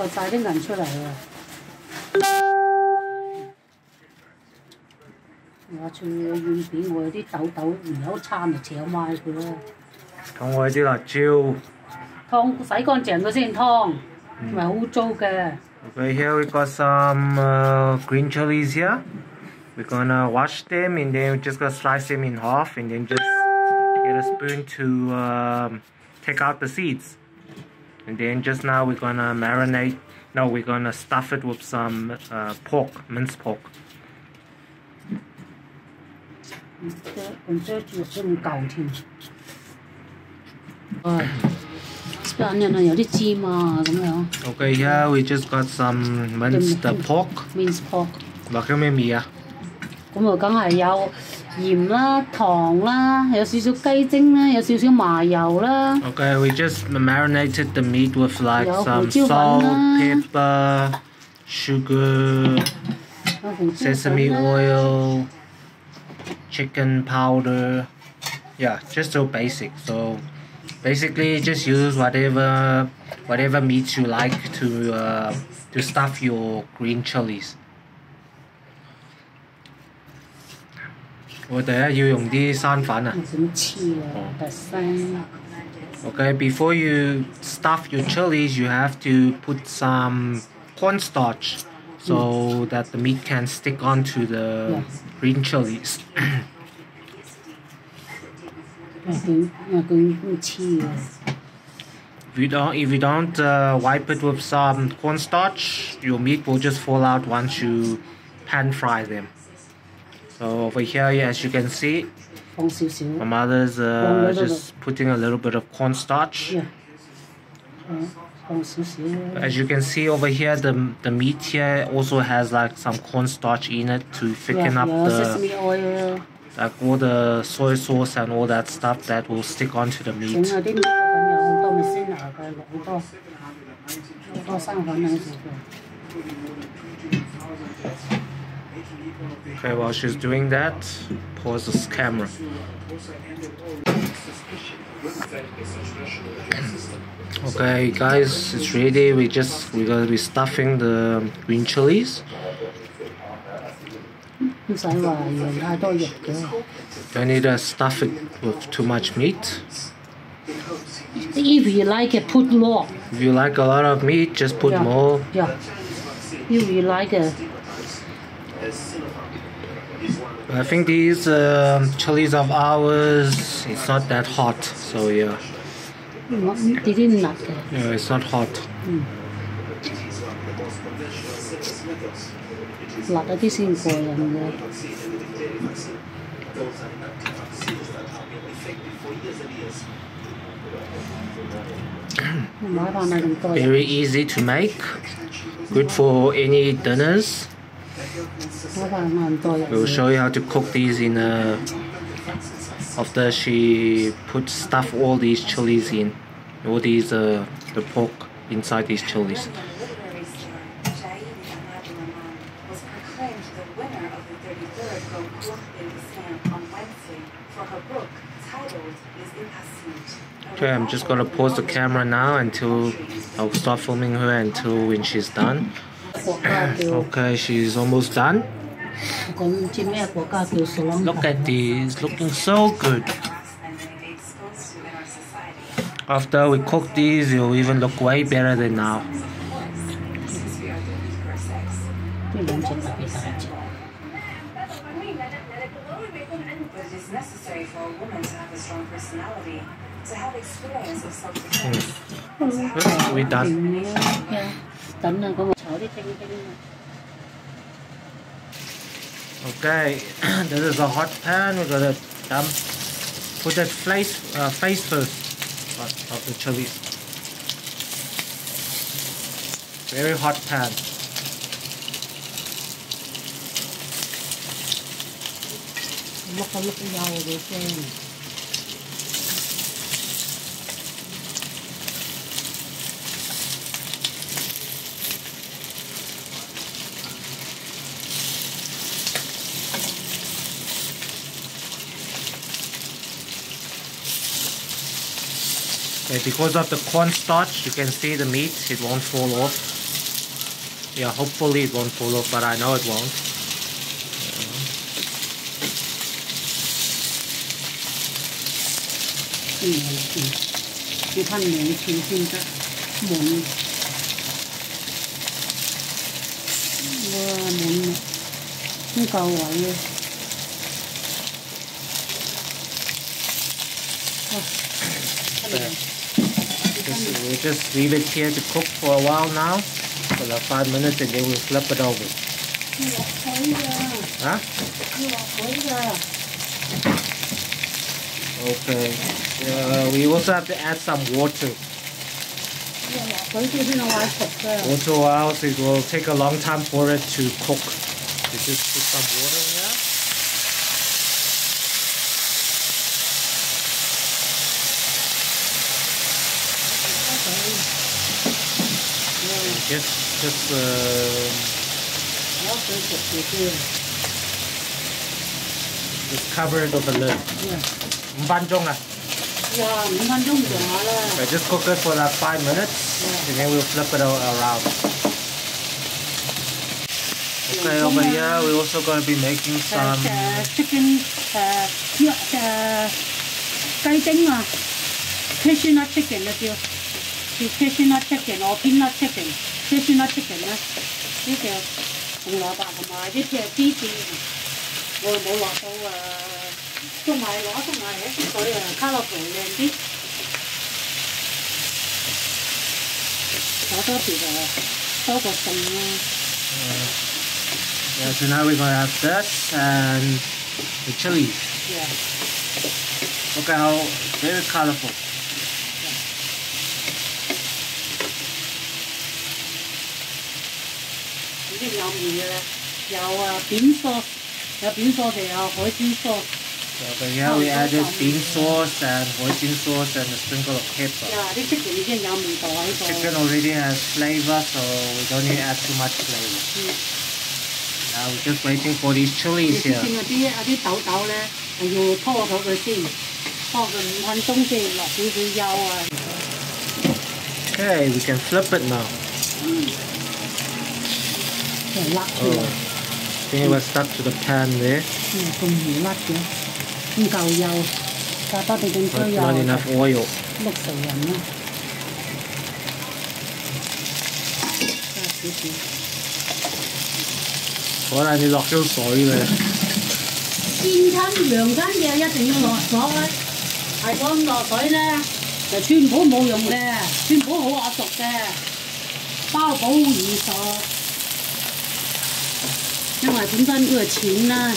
掘晒啲銀出嚟啊！我脆嘅軟片，我有啲豆豆唔好撐咪扯埋佢咯。咁我啲辣椒。湯洗乾淨佢先湯，唔係好污糟嘅。Okay, here we got some green chilies here. We're gonna wash them and then we're just gonna slice them in half and then just get a spoon to take out the seeds. And then just now we're gonna marinate. No, we're gonna stuff it with some pork, minced pork. 咁遮住都唔夠添。唉。Onion 啊，有啲尖啊咁樣。Okay, here we just got some minced pork. Minced pork。落咗咩味啊？咁啊，梗係有鹽啦、糖啦，有少少雞精啦，有少少麻油啦。Okay, we just marinated the meat with like some salt, pepper, sugar, sesame oil, chicken powder. Yeah, just so basic. So basically, just use whatever meat you like to stuff your green chilies. 我第一要用啲生粉啊。Okay, before you stuff your chilies, you have to put some cornstarch so that the meat can stick onto the green chilies. If you don't wipe it with some cornstarch, your meat will just fall out once you pan fry them. So over here, as you can see, my mother's just putting a little bit of cornstarch. As you can see over here, the meat here also has like some cornstarch in it to thicken up the sesame oil. Like all the soy sauce and all that stuff that will stick onto the meat. Okay, while she's doing that, pause this camera. Okay, guys, it's ready. We're gonna be stuffing the green chilies. Don't need to stuff it with too much meat. If you like it, put more. If you like a lot of meat, just put more. Yeah. If you like it. I think these chilies of ours, it's not that hot, so yeah. Yeah, it's not hot. 辣嗰啲先過癮嘅。Very easy to make. Good for any dinners. We'll show you how to cook these in after she stuff all these chilies in, all these the pork inside these chilies. Okay, I'm just gonna pause the camera now until I'll start filming her until when she's done. Okay, she's almost done. Look at these, looking so good. After we cook these, it'll even look way better than now. Necessary for a woman to have a strong personality, to have experience of self-defense. We're done. Yeah. Okay, this is a hot pan. We're gonna put that face first of the chilies. Very hot pan. Okay, because of the cornstarch, you can see the meat, it won't fall off. Yeah, hopefully it won't pull off, but I know it won't.要噴兩次先得，滿。哇，滿啦，都夠位啊！We'll just leave it here to cook for a while now, for like 5 minutes, and then we'll flip it over. Huh? Okay. We also have to add some water. Water, or else it will take a long time for it to cook. We just put some water in there. Just cover it with a lid. 5分鐘啊！ Yeah, 5分鐘上下啦。 Okay, just cook it for like 5 minutes, and then we'll flip it around. Okay, over here we're also going to be making some chicken 雞精啊 ，cashew nut chicken 啊叫 cashew nut chicken or peanut chicken cashew nut chicken 咧，呢叫紅蘿蔔同埋啲芝士，我冇落到粟米攞粟米嘅水colourful 靚啲，攞多條多個餸啦。Yeah, so now we're going to have this and the chilies. Yeah. Look at how very colorful. 已經有味嘅啦，有扁sauce，有扁sauce就有海鮮sauce。So here we added bean sauce and hoisin sauce and a sprinkle of pepper. Yeah, the chicken 已經有味道喺度。 Chicken already has flavor, so we don't need to add too much flavor. Now we're just waiting for these chilies here. 啲豆豆咧，要拖咗佢先，拖佢5分鐘先，落少少油啊。Okay, we can flip it now. 就甩住。I think it was stuck to the pan there. 咁易甩嘅，咁夠油，加多啲咁多油。Not enough oil. 碌成人啦，加少少。 可能你落咗水嘅。煎親、涼親嘢一定要落水，係咁落水咧就川普冇用嘅，川普好惡毒嘅，包保易熟。因為本身佢係淺啦，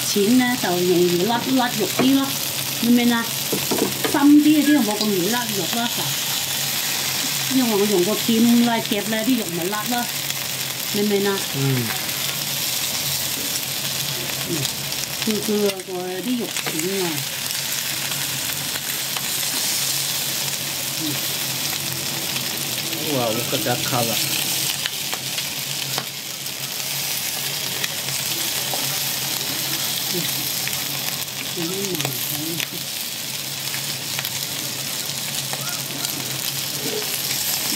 淺咧就容易甩肉啲咯，明唔明啊？深啲嗰啲冇咁易甩肉啦就，因為我用個鉗嚟夾咧啲肉咪甩咯，明唔明啊？佢個啲肉片啊，Wow, look at that color.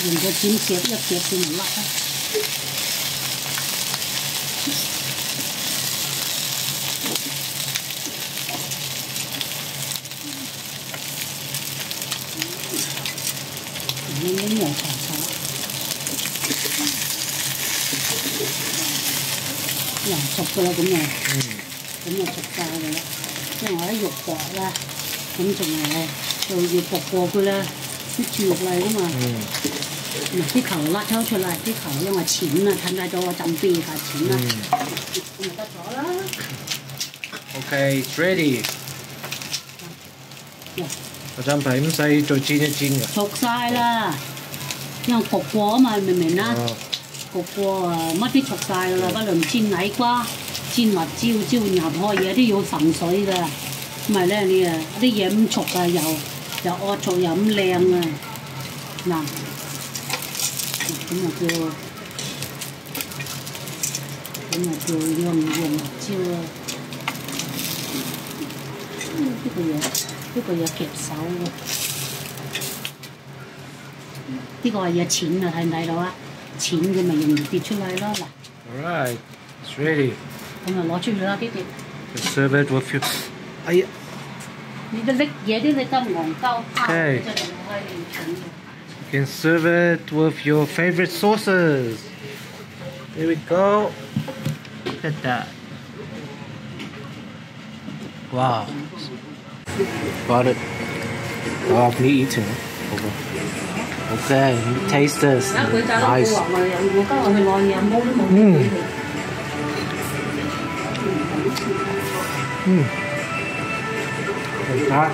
用個鉗夾一夾佢唔甩啊！ 啲油茶茶，嗱熟噶啦咁啊，咁就熟晒噶啦。因為我啲肉薄啦，咁仲要薄過佢啦，啲豬肉嚟噶嘛。嗱啲球甩咗出嚟，啲球因為淺啊，睇唔睇到啊？浸邊太淺啦，咁就得咗啦。Okay, it's ready. 嗰張皮唔使再煎一煎㗎。熟晒啦，因為焗過啊嘛，明唔明啊？焗過乜啲熟晒㗎啦，不論煎矮瓜、煎辣椒、煎任何嘢都要滲水㗎，唔係咧你啲嘢咁熟啊，又惡熟又咁靚啊，嗱，咁就用辣椒啊，呢個嘢夾手喎，呢個係嘢淺啊，睇唔睇到啊？淺嘅咪容易跌出嚟咯。嗱。Alright, it's ready. 咁就攞出去啦，啲碟。Just serve it with your. 哎呀！你都拎嘢啲你咁戇鳩，Okay. You can serve it with your favorite sauces. There we go. Look at that. Wow. Got it. Oh, me eating. Okay, taste this. Nice. Like that.